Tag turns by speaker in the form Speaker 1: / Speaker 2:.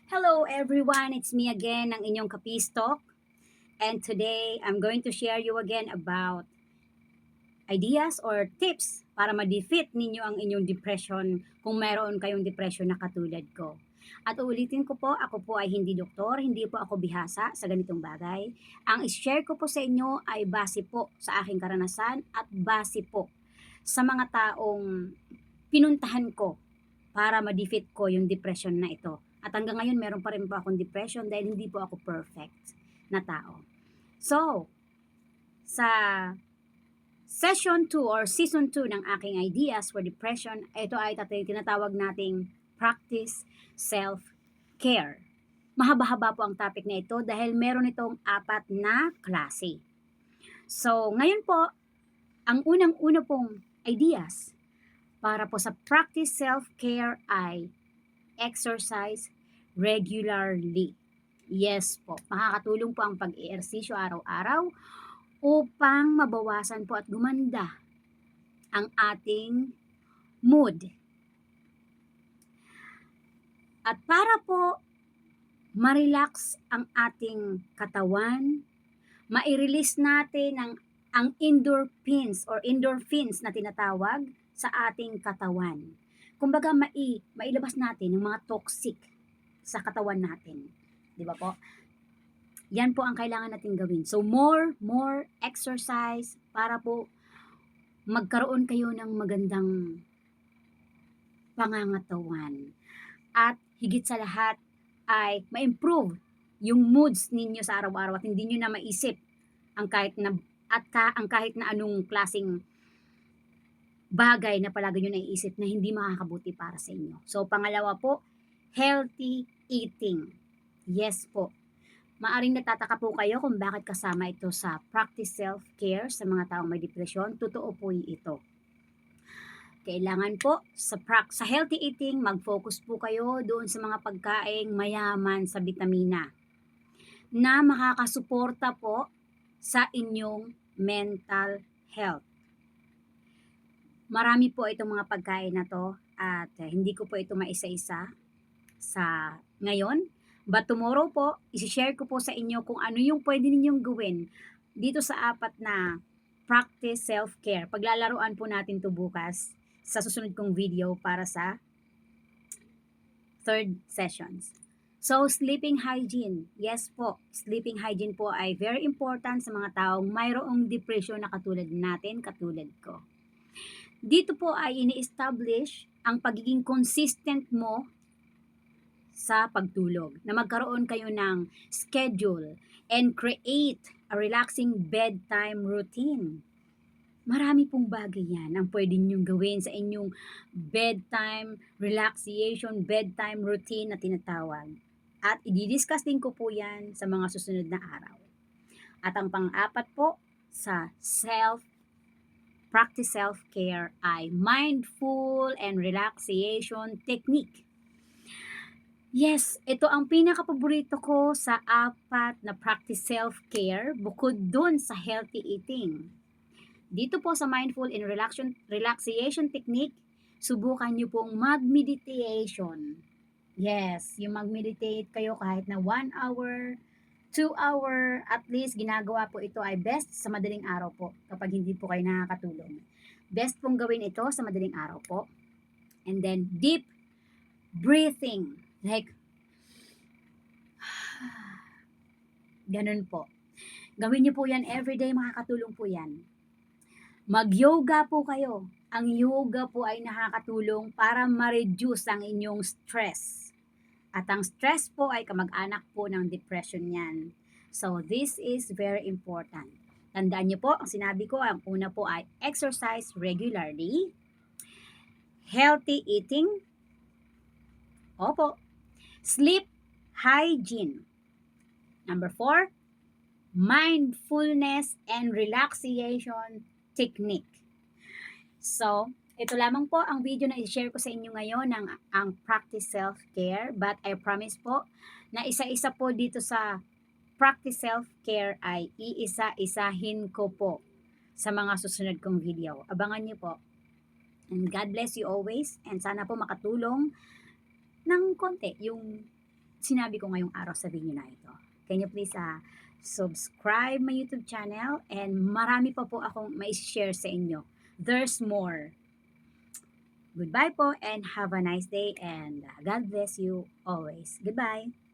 Speaker 1: Hello everyone, it's me again, ang inyong Kapistok. And today, I'm going to share you again about ideas or tips para ma-defeat ninyo ang inyong depression kung meron kayong depression na katulad ko. At uulitin ko po, ako po ay hindi doktor, hindi po ako bihasa sa ganitong bagay. Ang share ko po sa inyo ay base po sa aking karanasan at base po sa mga taong pinuntahan ko para ma-defeat ko yung depression na ito. At hanggang ngayon, meron pa rin po akong depression dahil hindi po ako perfect na tao. So, sa session 2 or season 2 ng aking ideas for depression, ito ay tinatawag nating practice self-care. Mahaba-haba po ang topic na ito dahil meron itong 4 na klase. So, ngayon po, ang unang-una pong ideas para po sa practice self-care ay exercise regularly. Yes po, makakatulong po ang pag-eehersisyo araw-araw upang mabawasan po at gumanda ang ating mood. At para po ma-relax ang ating katawan, ma-release natin ang endorphins na tinatawag sa ating katawan. Kumbaga mailabas natin yung mga toxic sa katawan natin. 'Di ba po? Yan po ang kailangan natin gawin. So more exercise para po magkaroon kayo ng magandang pangangatawan. At higit sa lahat ay ma-improve yung moods ninyo sa araw-araw at hindi niyo na maisip ang kahit na ang kahit na anong klaseng bagay na palagi nyo naiisip na hindi makakabuti para sa inyo. So, pangalawa po, healthy eating. Yes po. Maaring natataka po kayo kung bakit kasama ito sa practice self-care sa mga taong may depresyon. Totoo po ito. Kailangan po sa healthy eating, mag-focus po kayo doon sa mga pagkaing mayaman sa bitamina na makakasuporta po sa inyong mental health. Marami po itong mga pagkain na to at hindi ko po ito maisa-isa sa ngayon. But tomorrow po, isi-share ko po sa inyo kung ano yung pwede ninyong gawin dito sa 4 na practice self-care. Paglalaruan po natin to bukas sa susunod kong video para sa 3rd sessions. So, sleeping hygiene. Yes po, sleeping hygiene po ay very important sa mga taong mayroong depression na katulad natin, katulad ko. Dito po ay ini-establish ang pagiging consistent mo sa pagtulog, na magkaroon kayo ng schedule and create a relaxing bedtime routine. Marami pong bagay yan ang pwede niyong gawin sa inyong bedtime bedtime routine na tinatawag. At i-discuss din ko po yan sa mga susunod na araw. At ang pang-apat po sa practice self-care ay mindful and relaxation technique. Yes, ito ang pinaka-paborito ko sa 4 na practice self-care bukod dun sa healthy eating. Dito po sa mindful and relaxation technique, subukan nyo pong mag-meditation. Yes, yung mag-meditate kayo kahit na 1 hour, 2 hour, at least ginagawa po ito ay best sa madaling araw po kapag hindi po kayo nakakatulog. Best pong gawin ito sa madaling araw po. And then deep breathing. Like, ganun po. Gawin niyo po yan everyday, makakatulong po yan. Mag-yoga po kayo. Ang yoga po ay nakakatulong para ma-reduce ang inyong stress. At ang stress po ay kamag-anak po ng depression yan. So, this is very important. Tandaan niyo po, ang sinabi ko, ang una po ay exercise regularly, healthy eating, opo, sleep hygiene. Number 4, mindfulness and relaxation technique. So, ito lamang po ang video na i-share ko sa inyo ngayon ng ang practice self-care, but I promise po na isa-isa po dito sa practice self-care ay iisa-isahin ko po sa mga susunod kong video. Abangan niyo po. And God bless you always, and sana po makatulong ng konti yung sinabi ko ngayong araw sa video na ito. Can you please subscribe my YouTube channel, and marami pa po akong mai-share sa inyo. There's more. Goodbye po and have a nice day, and God bless you always. Goodbye.